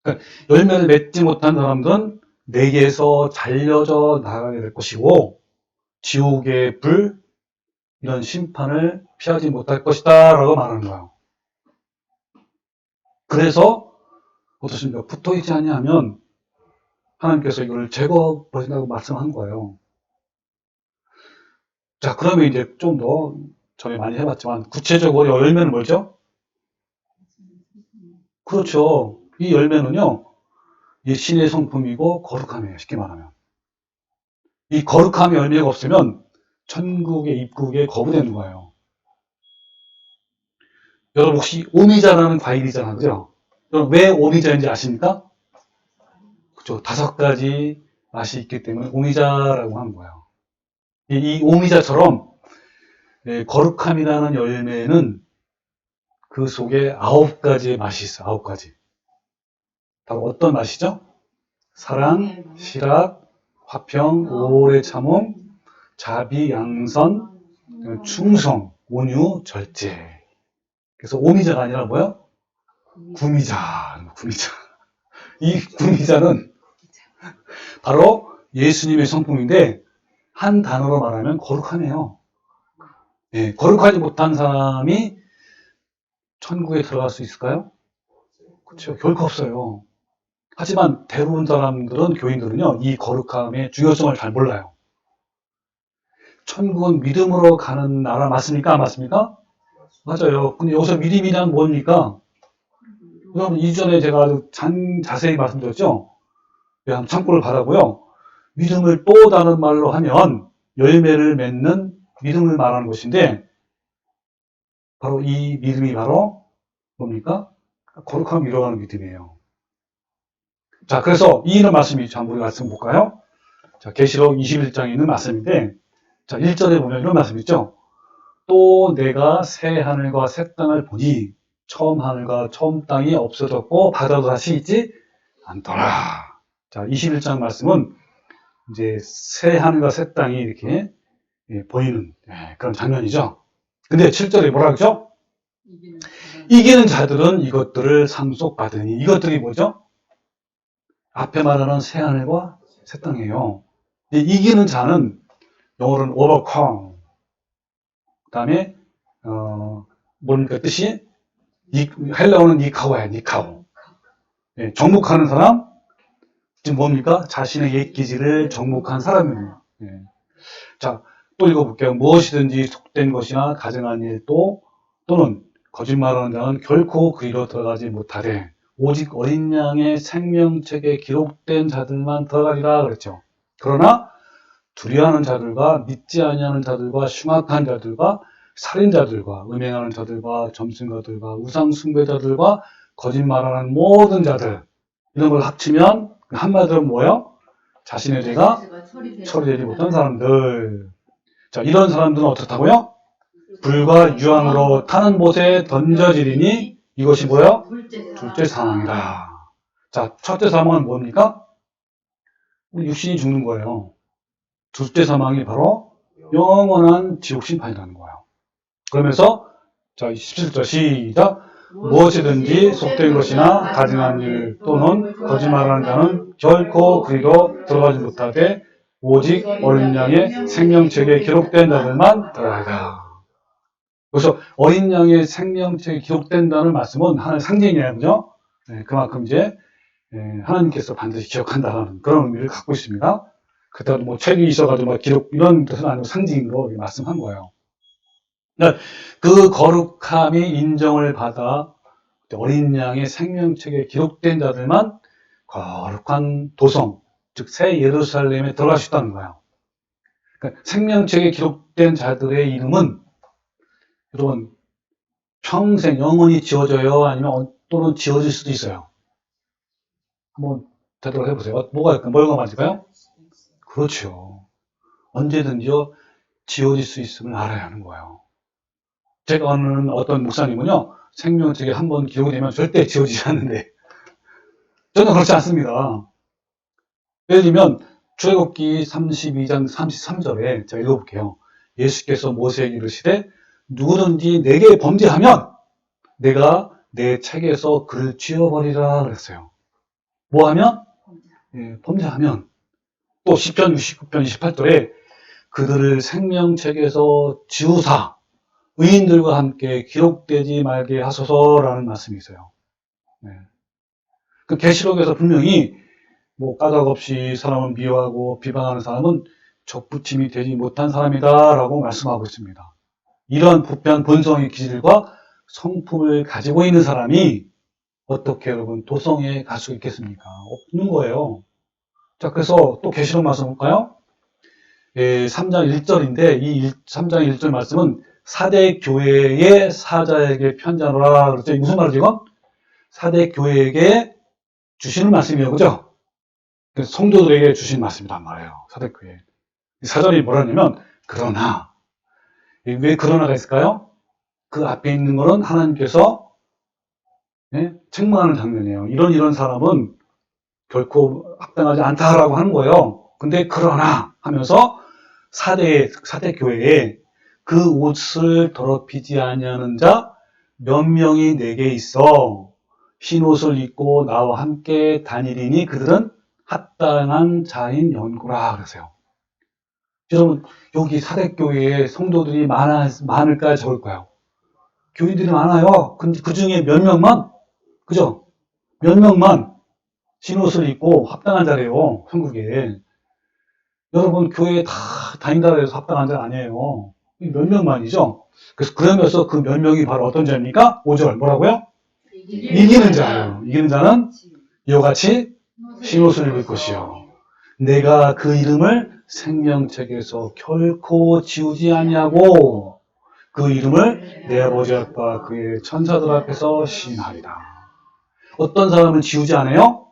그러니까 열매를 맺지 못한 사람들은 내게서 잘려져 나가게 될 것이고 지옥의 불, 이런 심판을 피하지 못할 것이다 라고 말하는 거예요. 그래서 어떻습니까? 붙어있지 아니하면 하나님께서 이걸 제거버린다고 말씀한 거예요. 자, 그러면 이제 좀 더 전에 많이 해봤지만 구체적으로 열매는 뭐죠? 그렇죠. 이 열매는요, 이 신의 성품이고 거룩함이에요. 쉽게 말하면. 이 거룩함의 열매가 없으면 천국의 입국에 거부되는 거예요. 여러분 혹시 오미자라는 과일이잖아요. 그죠? 여러분 왜 오미자인지 아십니까? 그죠? 5가지 맛이 있기 때문에 오미자라고 하는 거예요. 이 오미자처럼 거룩함이라는 열매는 그 속에 9가지의 맛이 있어요. 9가지. 바로 어떤 맛이죠? 사랑, 실학, 화평, 오래 참음, 자비, 양선, 충성, 온유, 절제. 그래서 오미자가 아니라 뭐요? 구미자. 구미자. 이 구미자는 바로 예수님의 성품인데 한 단어로 말하면 거룩함이에요. 예, 거룩하지 못한 사람이 천국에 들어갈 수 있을까요? 그렇죠. 결코 없어요. 하지만 대부분 사람들은, 교인들은요, 이 거룩함의 중요성을 잘 몰라요. 천국은 믿음으로 가는 나라 맞습니까? 안 맞습니까? 맞아요. 근데 여기서 믿음이란 뭡니까? 여러분, 이전에 제가 아주 자세히 말씀드렸죠? 한 참고를 바라고요. 믿음을 또 다른 말로 하면 열매를 맺는 믿음을 말하는 것인데, 바로 이 믿음이 바로 뭡니까? 거룩함을 이뤄가는 믿음이에요. 자, 그래서 이 있는 말씀이 한번 우리 말씀 볼까요? 자, 계시록 21장에 있는 말씀인데, 자, 1절에 보면 이런 말씀 있죠? 또 내가 새 하늘과 새 땅을 보니 처음 하늘과 처음 땅이 없어졌고 바다도 다시 있지 않더라. 자, 21장 말씀은 이제 새 하늘과 새 땅이 이렇게 보이는 그런 장면이죠. 근데 7절에 뭐라 그러죠? 이기는 자들은 이것들을 상속받으니. 이것들이 뭐죠? 앞에 말하는 새 하늘과 새 땅이에요. 이기는 자는 영어로는 overcome. 그 다음에 뭡니까 뜻이? 헬라어는 니카오야, 니카오. 정복하는 사람, 지금 뭡니까? 자신의 옛 기질을 정복한 사람이에요. 자, 또 읽어볼게요. 무엇이든지 속된 것이나 가증한 일 또는 거짓말하는 자는 결코 그리로 들어가지 못하되 오직 어린 양의 생명책에 기록된 자들만 들어가리라 그랬죠. 그러나 두려워하는 자들과 믿지 아니하는 자들과 흉악한 자들과 살인자들과 음행하는 자들과 점승가들과 우상숭배자들과 거짓말하는 모든 자들, 이런 걸 합치면 한마디로 뭐예요? 자신의 죄가 처리되지 못한 사람들. 자, 이런 사람들은 어떻다고요? 불과 유황으로 타는 못에 던져지리니 이것이 뭐예요? 둘째 사망이다. 자, 첫째 사망은 뭡니까? 육신이 죽는 거예요. 둘째 사망이 바로 영원한 지옥 심판이라는 거예요. 그러면서 자, 17절 시작. 무엇이든지 속된 것이나 가증한 일 또는 거짓말하는 자는 결코 그리로 들어가지 못하되 오직 어린 양의 생명책에 기록된 자들만 들어가리라. 그래서 어린 양의 생명책에 기록된다는 말씀은 하나의 상징이에요. 그죠? 그만큼 이제 하나님께서 반드시 기억한다는 그런 의미를 갖고 있습니다. 그때도 뭐 책이 있어가지고 막 기록 이런 뜻은 아니고 상징으로 말씀한 거예요. 그 거룩함이 인정을 받아 어린 양의 생명책에 기록된 자들만 거룩한 도성, 즉 새 예루살렘에 들어갈 수 있다는 거예요. 그러니까 생명책에 기록된 자들의 이름은 여러분 평생 영원히 지워져요? 아니면 또는 지워질 수도 있어요. 한번 되도록 해보세요. 뭐가 맞을까요? 그렇죠. 언제든지요 지워질 수 있음을 알아야 하는 거예요. 제가 아는 어떤 목사님은요 생명책에 한번 기록이 되면 절대 지워지지 않는데 저는 그렇지 않습니다. 예를 들면 출애굽기 32장 33절에 제가 읽어볼게요. 예수께서 모세에게 이르시되 누구든지 내게 범죄하면 내가 내 책에서 그를 지워버리라 그랬어요. 뭐 하면? 범죄하면. 또 시편 69편 28절에 그들을 생명책에서 지우사 의인들과 함께 기록되지 말게 하소서라는 말씀이 있어요. 그 계시록에서 분명히 뭐 까닭 없이 사람을 미워하고 비방하는 사람은 적부침이 되지 못한 사람이다라고 말씀하고 있습니다. 이런 부패한 본성의 기질과 성품을 가지고 있는 사람이 어떻게 여러분 도성에 갈 수 있겠습니까? 없는 거예요. 자, 그래서 또 계시록 말씀 볼까요? 3장 1절인데 이 3장 1절 말씀은 사대 교회의 사자에게 편지하노라 그랬죠. 무슨 말이죠 이건? 사대 교회에게 주시는 말씀이에요. 그죠? 성도들에게 주신 말씀이란 말이에요. 사대 교회. 4절이 뭐라냐면 그러나 왜 그러나가 있을까요? 그 앞에 있는 거는 하나님께서 책망하는 장면이에요. 이런 사람은 결코 합당하지 않다라고 하는 거예요. 근데 그러나 하면서 사대 교회에 그 옷을 더럽히지 아니하는 자 몇 명이 내게 있어 흰 옷을 입고 나와 함께 다니리니 그들은 합당한 자인 연고라 그러세요. 여러분 여기 사대 교회에 성도들이 많을까요? 적을까요? 교인들이 많아요. 근데 그 중에 몇 명만 그죠? 몇 명만 흰 옷을 입고 합당한 자래요. 한국에. 여러분 교회에 다 다닌다고 해서 합당한 자는 아니에요. 몇 명만이죠. 그래서 그러면서 그 몇 명이 바로 어떤 자입니까? 5절 뭐라고요? 이기는 자예요. 이기는 자는 이와 같이 흰 옷을 입을 것이요. 내가 그 이름을 생명책에서 결코 지우지 아니하고 그 이름을 내 아버지 앞과 그의 천사들 앞에서 시인하리라. 어떤 사람은 지우지 않아요?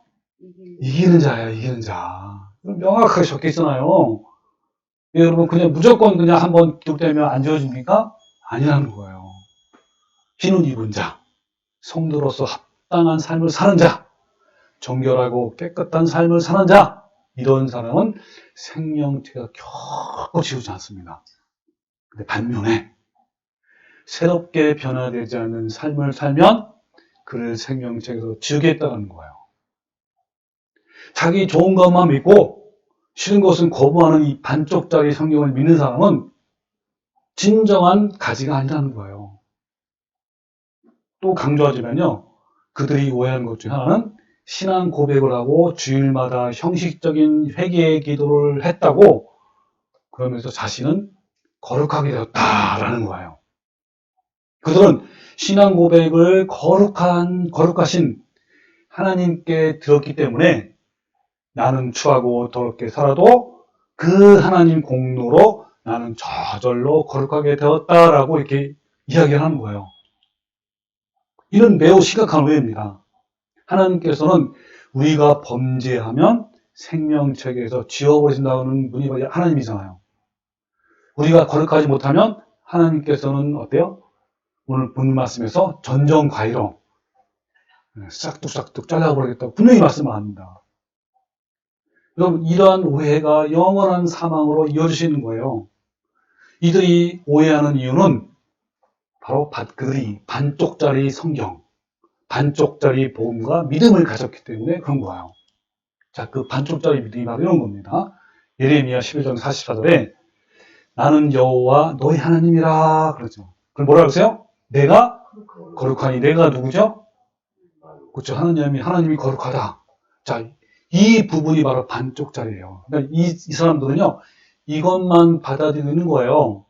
이기는 자예요. 이기는 자. 명확하게 적혀 있잖아요. 여러분 그냥 무조건 그냥 한번 기록되면 안 지워집니까? 아니라는 거예요. 흰 옷 입은 자, 성도로서 합당한 삶을 사는 자, 정결하고 깨끗한 삶을 사는 자, 이런 사람은 생명체가 결코 지우지 않습니다. 근데 반면에 새롭게 변화되지 않는 삶을 살면 그를 생명체에서 지우겠다는 거예요. 자기 좋은 것만 믿고 싫은 것은 거부하는 이 반쪽짜리 성경을 믿는 사람은 진정한 가지가 아니라는 거예요. 또 강조하자면요. 그들이 오해하는 것 중 하나는 신앙 고백을 하고 주일마다 형식적인 회개의 기도를 했다고 그러면서 자신은 거룩하게 되었다라는 거예요. 그들은 신앙 고백을 거룩하신 하나님께 들었기 때문에 나는 추하고 더럽게 살아도 그 하나님 공로로 나는 저절로 거룩하게 되었다라고 이렇게 이야기를 하는 거예요. 이는 매우 심각한 오해입니다. 하나님께서는 우리가 범죄하면 생명책에서 지워버리신다는 분이 하나님이잖아요. 우리가 거룩하지 못하면 하나님께서는 어때요? 오늘 본 말씀에서 전정과의로 싹둑싹둑 잘라버리겠다고 분명히 말씀을 합니다. 여러분 이러한 오해가 영원한 사망으로 이어질 수 있는 거예요. 이들이 오해하는 이유는 바로 그들이 반쪽짜리 성경, 반쪽짜리 복음과 믿음을 가졌기 때문에 그런 거예요. 자, 그 반쪽짜리 믿음이 바로 이런 겁니다. 예레미야 11장 44절에 나는 여호와 너희 하나님이라 그러죠. 그럼 뭐라 그러세요? 내가 거룩하니 내가 누구죠? 그렇죠. 하나님이 거룩하다. 자, 이 부분이 바로 반쪽짜리예요. 그러니까 이 사람들은요, 이것만 받아들이는 거예요.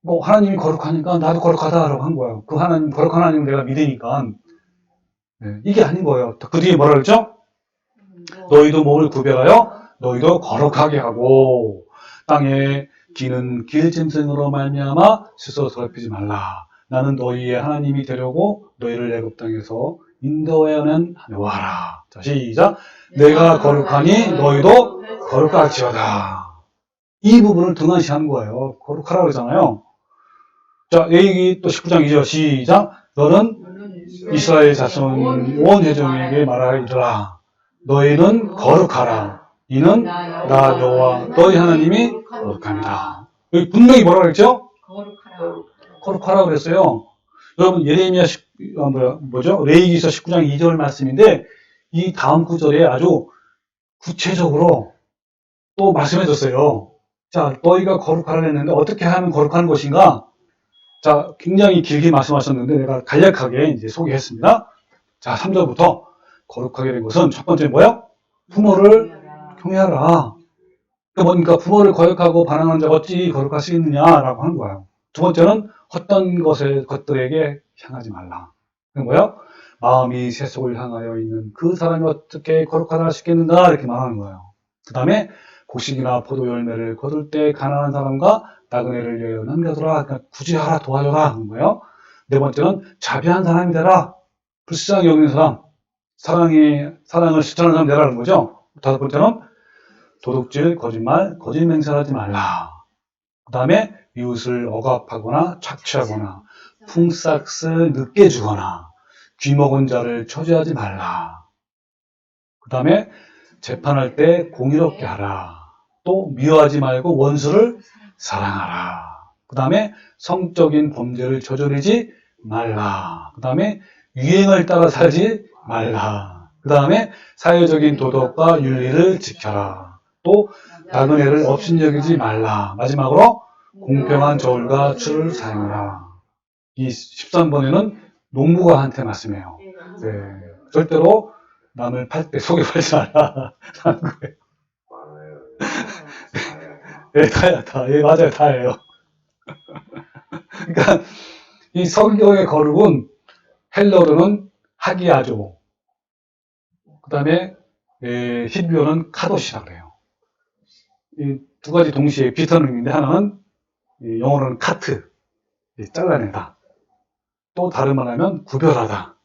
뭐 하나님이 거룩하니까 나도 거룩하다라고 한 거예요. 그 하나님 거룩한 하나님을 내가 믿으니까 이게 아닌 거예요. 그 뒤에 뭐라 그랬죠? 너희도 몸을 구별하여 너희도 거룩하게 하고 땅에 기는 길짐승으로 말미암아 스스로 더럽히지 말라. 나는 너희의 하나님이 되려고 너희를 애굽 땅에서 인도해낸 여호와라. 자, 시작. 내가 거룩하니 너희도 거룩할지어다. 이 부분을 등한시하는 거예요. 거룩하라고 그러잖아요. 자, 여기 또 19장 2절 시작. 너는 이스라엘 자손 온 회중에게 말하리라. 너희는 거룩하라. 이는 나 여호와 너희 하나님이 거룩합니다. 여기 분명히 뭐라 그랬죠? 거룩하라 그랬어요. 여러분 예레미야 레위기서 19장 2절 말씀인데 이 다음 구절에 아주 구체적으로 또 말씀해 줬어요. 자, 너희가 거룩하라 했는데 어떻게 하면 거룩한 것인가? 자, 굉장히 길게 말씀하셨는데 내가 간략하게 이제 소개했습니다. 자, 3절부터 거룩하게 된 것은 첫 번째 뭐예요? 부모를 경외하라. 그러니까 부모를 거역하고 반항하는 자가 어찌 거룩할 수 있느냐라고 하는 거예요. 두 번째는 헛된 것들에게 향하지 말라. 그게 뭐예요? 마음이 세속을 향하여 있는 그 사람이 어떻게 거룩하다 할 수 있겠는가 이렇게 말하는 거예요. 그 다음에 곡식이나 포도 열매를 거둘 때 가난한 사람과 나그네를 위하여 남겨두라. 그러니까 구제하라, 도와줘라 하는 거예요. 네 번째는 자비한 사람이 되라. 불쌍히 여기는 사람, 사랑을 실천하는 사람 되라는 거죠. 다섯 번째는 도둑질, 거짓말, 거짓 맹세하지 말라. 그 다음에 이웃을 억압하거나 착취하거나 풍싹을 늦게 주거나 귀먹은 자를 초지하지 말라. 그 다음에 재판할 때 공의롭게 하라. 또 미워하지 말고 원수를 사랑하라. 그 다음에 성적인 범죄를 저지르지 말라. 그 다음에 유행을 따라 살지 말라. 그 다음에 사회적인 도덕과 윤리를 지켜라. 또 나그네를 업신여기지 말라. 마지막으로 공평한 저울과 추를 사용하라. 이 13번에는 농부가한테 말씀해요. 네, 절대로 남을 팔 때 속에 팔지 말라. 라는 거예요. 네, 다. 예, 맞아요. 다예요. 그러니까 이 성경의 거룩은 헬러로는 하기야조, 그 다음에 히브리어는 카도시라고 해요. 이 두 가지 동시에 비슷한 의미인데 하나는 영어로는 카트, 잘라내다. 또 다른 말하면 구별하다.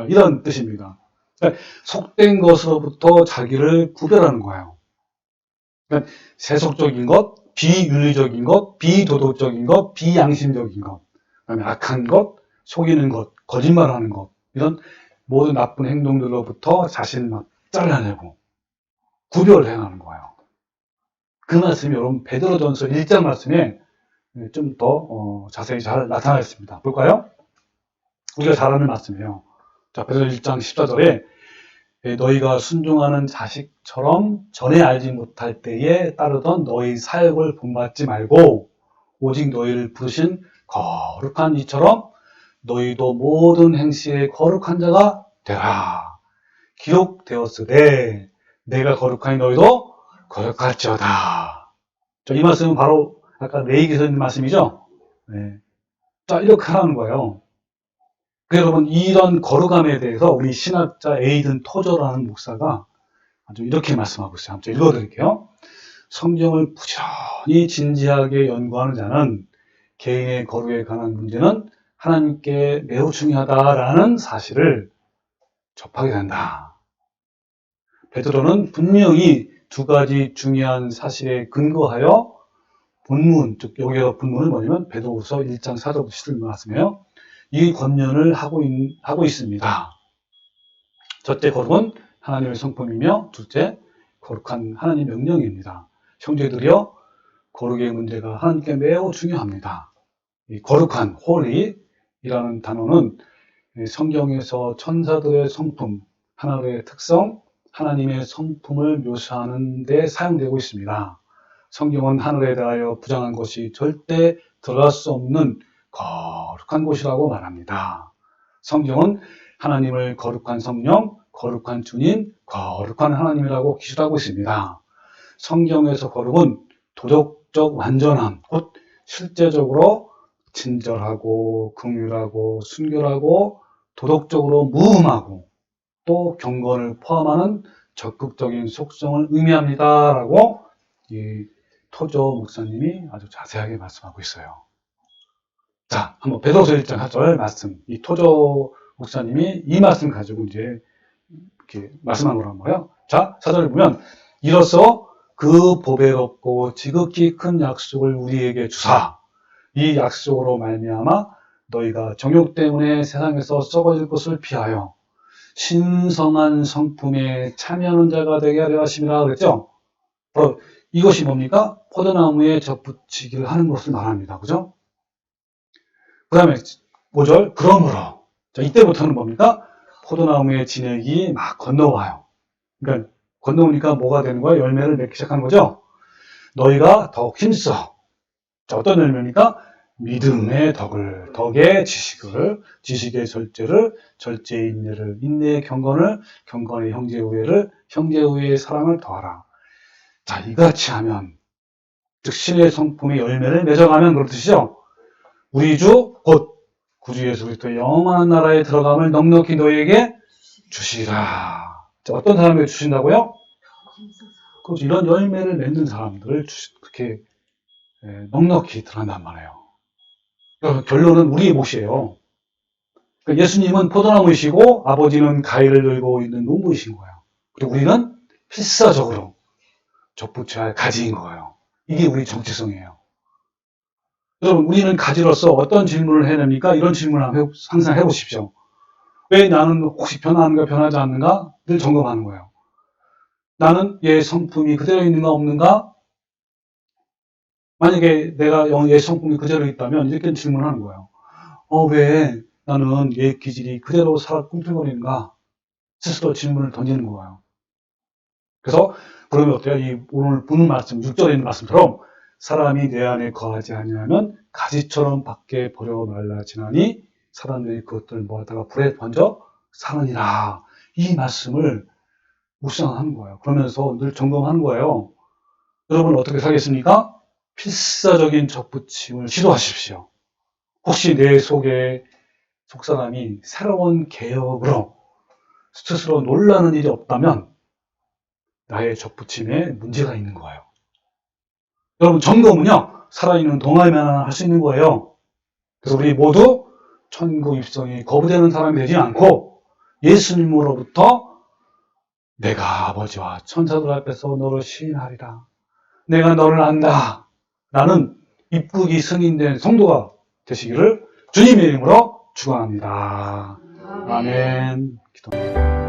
이런 뜻입니다. 그러니까 속된 것으로부터 자기를 구별하는 거예요. 그러니까 세속적인 것, 비윤리적인 것, 비도덕적인 것, 비양심적인 것, 그다음에 악한 것, 속이는 것, 거짓말하는 것, 이런 모든 나쁜 행동들로부터 자신을 막 잘라내고 구별해가는 거예요. 그 말씀이 여러분 베드로전서 1장 말씀에 좀 더 자세히 잘 나타나 있습니다. 볼까요? 우리가 잘 아는 말씀이에요. 자, 베드로 1장 14절에 너희가 순종하는 자식처럼 전에 알지 못할 때에 따르던 너희 사역을 본받지 말고 오직 너희를 부르신 거룩한 이처럼 너희도 모든 행실에 거룩한 자가 되라. 기록되었으되 내가 거룩하니 너희도 거룩할지어다. 자, 이 말씀은 바로 아까 레위기서 있는 말씀이죠. 네. 자, 이렇게 하라는 거예요. 여러분, 이런 거룩함에 대해서 우리 신학자 에이든 토저라는 목사가 아주 이렇게 말씀하고 있어요. 한번 읽어드릴게요. 성경을 부지런히 진지하게 연구하는 자는 개인의 거룩에 관한 문제는 하나님께 매우 중요하다라는 사실을 접하게 된다. 베드로는 분명히 두 가지 중요한 사실에 근거하여 본문, 즉 여기서 본문은 뭐냐면 베드로후서 1장 4절부터 10절 말씀이에요. 이 권면을 하고 있습니다. 첫째, 거룩은 하나님의 성품이며 둘째, 거룩한 하나님의 명령입니다. 형제들이여, 거룩의 문제가 하나님께 매우 중요합니다. 이 거룩한, holy이라는 단어는 성경에서 천사들의 성품, 하나님의 특성, 하나님의 성품을 묘사하는 데 사용되고 있습니다. 성경은 하늘에 대하여 부정한 것이 절대 들어갈 수 없는 거룩한 곳이라고 말합니다. 성경은 하나님을 거룩한 성령, 거룩한 주님, 거룩한 하나님이라고 기술하고 있습니다. 성경에서 거룩은 도덕적 완전함, 곧 실제적으로 친절하고 긍휼하고 순결하고 도덕적으로 무음하고 또 경건을 포함하는 적극적인 속성을 의미합니다라고 이 토저 목사님이 아주 자세하게 말씀하고 있어요. 자, 한번 베드로서 1장 4절 말씀. 이 토저 목사님이 이 말씀 가지고 이제 이렇게 말씀한 거란 말이에요. 자, 4절에 보면 이로써 그 보배롭고 지극히 큰 약속을 우리에게 주사 이 약속으로 말미암아 너희가 정욕 때문에 세상에서 썩어질 것을 피하여 신성한 성품에 참여하는 자가 되게 하려 하심이라 그랬죠. 이것이 뭡니까? 포도나무에 접붙이기를 하는 것을 말합니다. 그죠? 그 다음에 5절 그러므로. 자, 이때부터는 뭡니까? 포도나무의 진액이 막 건너와요. 그러니까 건너오니까 뭐가 되는 거야? 열매를 맺기 시작하는 거죠. 너희가 더욱 힘써. 자, 어떤 열매입니까? 믿음의 덕을, 덕의 지식을, 지식의 절제를, 절제의 인내를, 인내의 경건을, 경건의 형제 우애를, 형제 우애의 사랑을 더하라. 자, 이같이 하면, 즉 신의 성품의 열매를 맺어가면 그런 뜻이죠. 우리 주 곧 구주 예수 그리스도의 영원한 나라에 들어감을 넉넉히 너희에게 주시라. 자, 어떤 사람에게 주신다고요? 그렇죠. 이런 열매를 맺는 사람들을 그렇게 넉넉히 들어간단 말이에요. 그러니까 결론은 우리의 몫이에요. 그러니까 예수님은 포도나무이시고 아버지는 가위를 들고 있는 농부이신 거예요. 그리고 우리는 필사적으로 접붙여야 할 가지인 거예요. 이게 우리 정체성이에요. 여러분, 우리는 가지로서 어떤 질문을 해냅니까? 이런 질문을 항상 해보십시오. 왜 나는 혹시 변하는가 변하지 않는가? 늘 점검하는 거예요. 나는 얘 성품이 그대로 있는가 없는가? 만약에 내가 얘 성품이 그대로 있다면 이렇게 질문하는 거예요. 왜 나는 얘 기질이 그대로 살아 꿈틀거리는가? 스스로 질문을 던지는 거예요. 그래서 그러면 어때요? 이 오늘 본 말씀, 6절에 있는 말씀처럼 사람이 내 안에 거하지 아니하면 가지처럼 밖에 버려 말라지나니 사람들이 그것들을 모아다가 불에 던져 사느니라. 이 말씀을 묵상하는 거예요. 그러면서 늘 점검하는 거예요. 여러분 어떻게 살겠습니까? 필사적인 접붙임을 시도하십시오. 혹시 내 속에 속사람이 새로운 개혁으로 스스로 놀라는 일이 없다면 나의 접붙임에 문제가 있는 거예요. 여러분 점검은요 살아있는 동안에만 할 수 있는 거예요. 그래서 우리 모두 천국 입성이 거부되는 사람이 되지 않고 예수님으로부터 내가 아버지와 천사들 앞에서 너를 시인하리라. 내가 너를 안다. 라는 입국이 승인된 성도가 되시기를 주님의 이름으로 축원합니다. 아멘. 기도합니다.